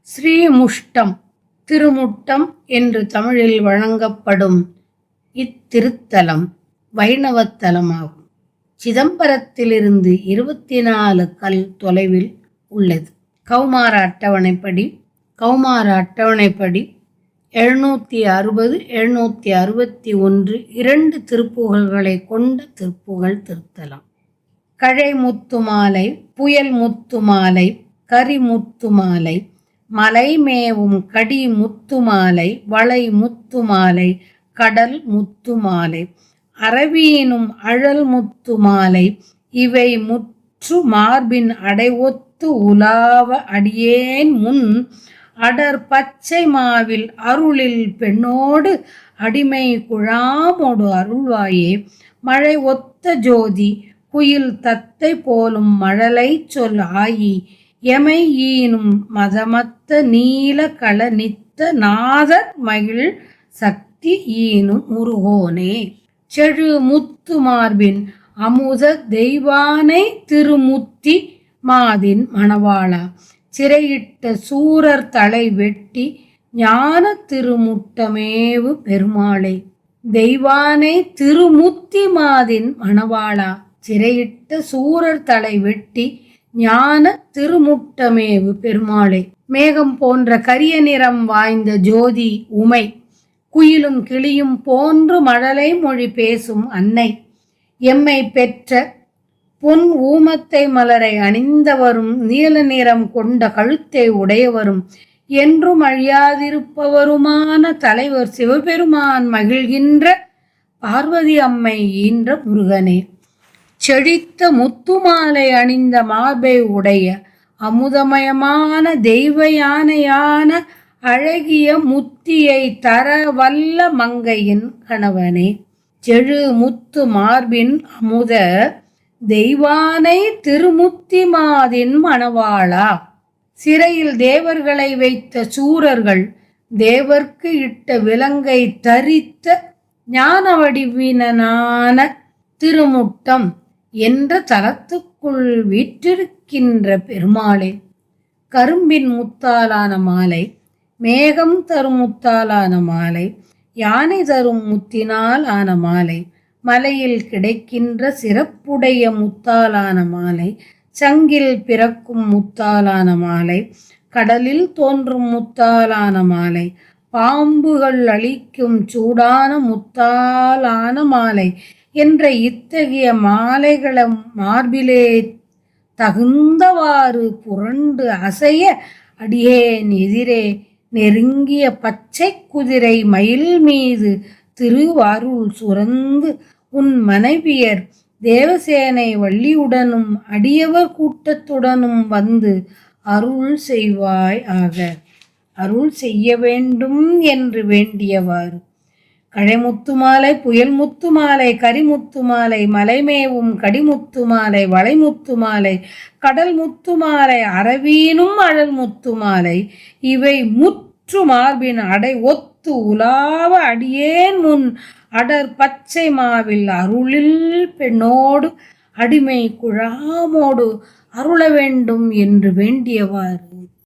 ஸ்ரீமுஷ்டம் திருமுட்டம் என்று தமிழில் வழங்கப்படும் இத்திருத்தலம் வைணவத்தலமாகும். சிதம்பரத்திலிருந்து 24 கல் தொலைவில் உள்ளது. கௌமார அட்டவணைப்படி 760, 761 2 திருப்புகழ்களை கொண்ட திருப்புகழ் திருத்தலம். கழை முத்துமாலை, புயல் முத்துமாலை, கரி முத்துமாலை, மலை மேவும் கடி முத்துமாலை, வளை முத்துமாலை, கடல் முத்துமாலை, அரவீனும் அழல் முத்துமாலை, இவை முற்று மார்பின் அடைவொத்து உலாவ அடியேன் முன் அடர் பச்சை மாவில் அருளில் பெண்ணோடு அடிமை குழாமோடு அருள்வாயே. மழை ஒத்த ஜோதி குயில் தத்தை போலும் மழலை சொல் ஆயி எமை ஈனும் மதமத்த நீல கள நித்த நாதர் மகிழ் சக்தி ஈனும் முருகோனே. செழு முத்து மார்பின் அமுத தெய்வானை திருமுத்தி மாதின் மணவாளா, சிறையிட்ட சூரர் தலை வெட்டி ஞான திருமுட்டமேவு பெருமாளே. தெய்வானை திருமுத்தி மாதின் மணவாளா, சிறையிட்ட சூரர் தலை வெட்டி ஞான திருமுட்டமேவு பெருமாளே. மேகம் போன்ற கரிய நிறம் வாய்ந்த ஜோதி உமை, குயிலும் கிளியும் போன்று மழலை மொழி பேசும் அன்னை, எம்மை பெற்ற பொன் ஊமத்தை மலரை அணிந்தவரும் நீல நிறம் கொண்ட கழுத்தை உடையவரும் என்றும் அழியாதிருப்பவருமான தலைவர் சிவபெருமான் மகிழ்கின்ற பார்வதி அம்மை ஈன்ற முருகனே. செழித்த முத்துமாலை அணிந்த மார்பை உடைய அமுதமயமான தெய்வ யானையான அழகிய முத்தியை தர வல்ல மங்கையின் கணவனே. செழு முத்து மார்பின் அமுத தெய்வானை திருமுத்தி மாதின் மணவாளா, சிறையில் தேவர்களை வைத்த சூரர்கள் தேவர்க்கு இட்ட விலங்கை தரித்த ஞான வடிவினனான திருமுட்டம் என்ற தலத்துக்குள் வீற்றிருக்கின்ற பெருமாளே. கரும்பின் முத்தாலான மாலை, மேகம் தரும் முத்தாலான மாலை, யானை தரும் முத்தினால் ஆன மாலை, மலையில் கிடைக்கின்ற சிறப்புடைய முத்தாலான மாலை, சங்கில் பிறக்கும் முத்தாலான மாலை, கடலில் தோன்றும் முத்தாலான மாலை, பாம்புகள் அளிக்கும் சூடான முத்தாலான மாலை என்ற இத்தகைய மாலைகளை மார்பிலே தகுந்தவாறு புரண்டு அசைய அடியேன் எதிரே நெருங்கிய பச்சை குதிரை மயில் மீது திருவாருள் சுரந்து உன் மனைவியர் தேவசேனை வள்ளியுடனும் அடியவர் கூட்டத்துடனும் வந்து அருள் செய்வாய் ஆக. அருள் செய்ய வேண்டும் என்று வேண்டியவாறு கழைமுத்துமாலை, புயல் முத்துமாலை, கரிமுத்துமாலை, மலைமேவும் கடிமுத்துமாலை, வளைமுத்துமாலை, கடல் முத்துமாலை, அரவீனும் அழல் முத்துமாலை, இவை முற்று மார்பின் அடை ஒத்து உலாவ அடியேன் முன் அடர் பச்சை மாவில் அருளில் பெண்ணோடு அடிமை குழாமோடு அருள வேண்டும் என்று வேண்டியவாறு